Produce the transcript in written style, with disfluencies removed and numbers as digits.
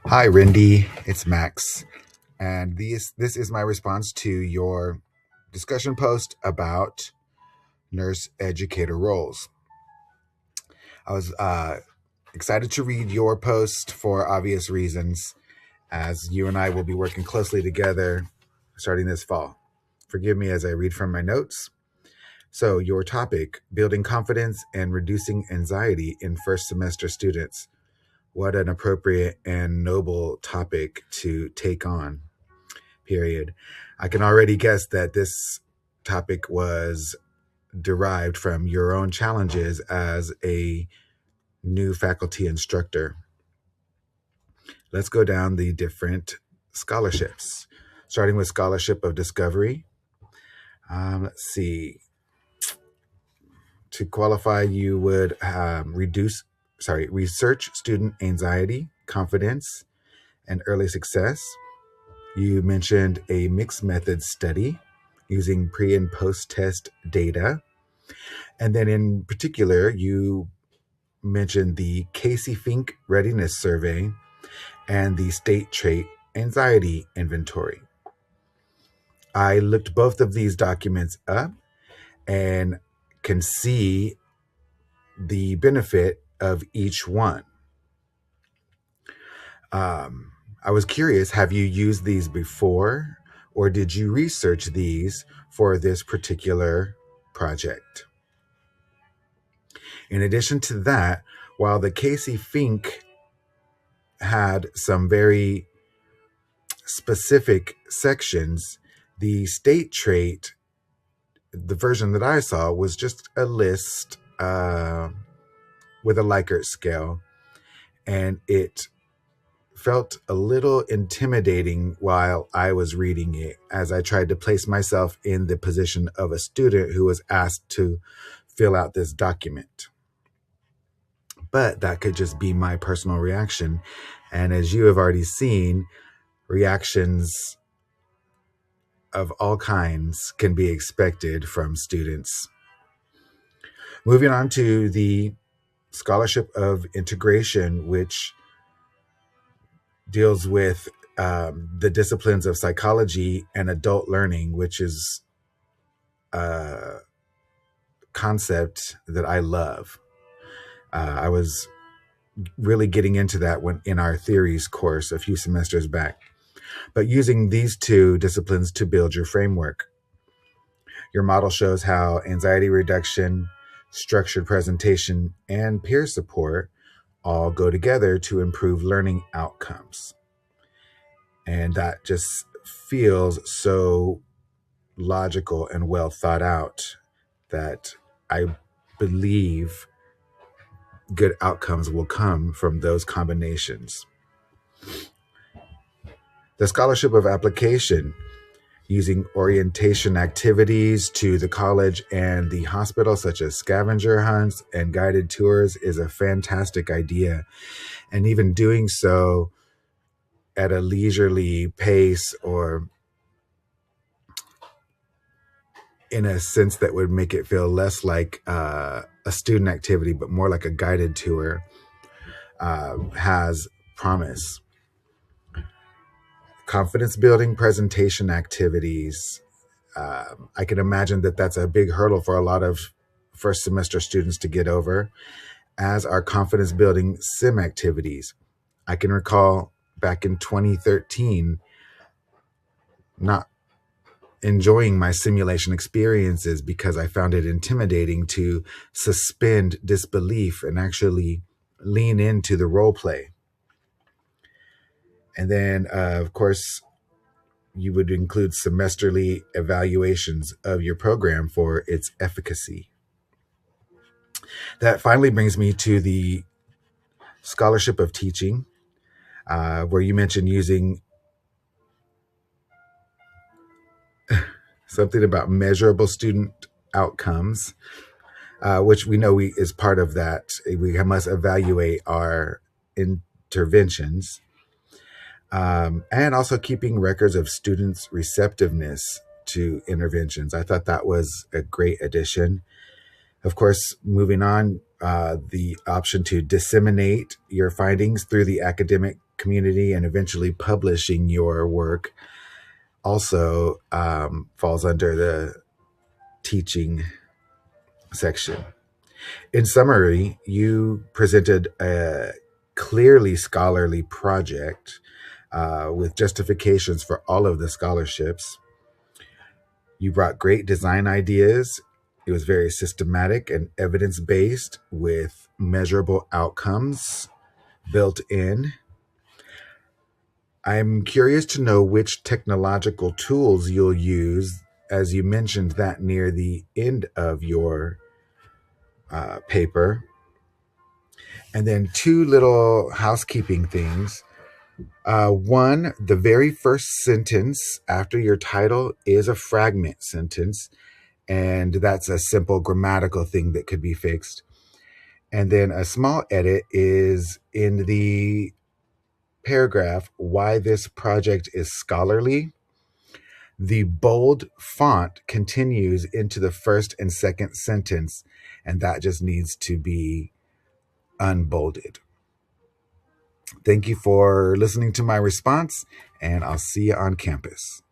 Hi, Rendi. It's Max, and this is my response to your discussion post about nurse educator roles. I was excited to read your post for obvious reasons, as you and I will be working closely together starting this fall. Forgive me as I read from my notes. So, your topic: building confidence and reducing anxiety in first semester students. What an appropriate and noble topic to take on. Period. I can already guess that this topic was derived from your own challenges as a new faculty instructor. Let's go down the different scholarships, starting with Scholarship of Discovery. Let's see. To qualify, you would research student anxiety, confidence, and early success. You mentioned a mixed method study using pre and post test data. And then in particular, you mentioned the Casey Fink Readiness Survey and the State Trait Anxiety Inventory. I looked both of these documents up and can see the benefit of each one. I was curious, have you used these before, or did you research these for this particular project? In addition to that, while the Casey Fink had some very specific sections, the state trait, the version that I saw, was just a list with a Likert scale, and it felt a little intimidating while I was reading it, as I tried to place myself in the position of a student who was asked to fill out this document. But that could just be my personal reaction. And as you have already seen, reactions of all kinds can be expected from students. Moving on to the Scholarship of Integration, which deals with the disciplines of psychology and adult learning, which is a concept that I love. I was really getting into that when in our theories course a few semesters back. But using these two disciplines to build your framework. Your model shows how anxiety reduction, structured presentation, and peer support all go together to improve learning outcomes. And that just feels so logical and well thought out that I believe good outcomes will come from those combinations. The Scholarship of Application, using orientation activities to the college and the hospital, such as scavenger hunts and guided tours, is a fantastic idea. And even doing so at a leisurely pace, or in a sense that would make it feel less like a student activity, but more like a guided tour, has promise. Confidence building presentation activities. I can imagine that that's a big hurdle for a lot of first semester students to get over, as are confidence building sim activities. I can recall back in 2013 not enjoying my simulation experiences because I found it intimidating to suspend disbelief and actually lean into the role play. And then, of course, you would include semesterly evaluations of your program for its efficacy. That finally brings me to the Scholarship of Teaching, where you mentioned using something about measurable student outcomes, which we know is part of that. We must evaluate our interventions. And also keeping records of students' receptiveness to interventions. I thought that was a great addition. Of course, moving on, the option to disseminate your findings through the academic community and eventually publishing your work also falls under the teaching section. In summary, you presented a clearly scholarly project with justifications for all of the scholarships. You brought great design ideas. It was very systematic and evidence-based with measurable outcomes built in. I'm curious to know which technological tools you'll use, as you mentioned that near the end of your paper. And then two little housekeeping things. One, the very first sentence after your title is a fragment sentence, and that's a simple grammatical thing that could be fixed. And then a small edit is in the paragraph, why this project is scholarly. The bold font continues into the first and second sentence, and that just needs to be unbolded. Thank you for listening to my response, and I'll see you on campus.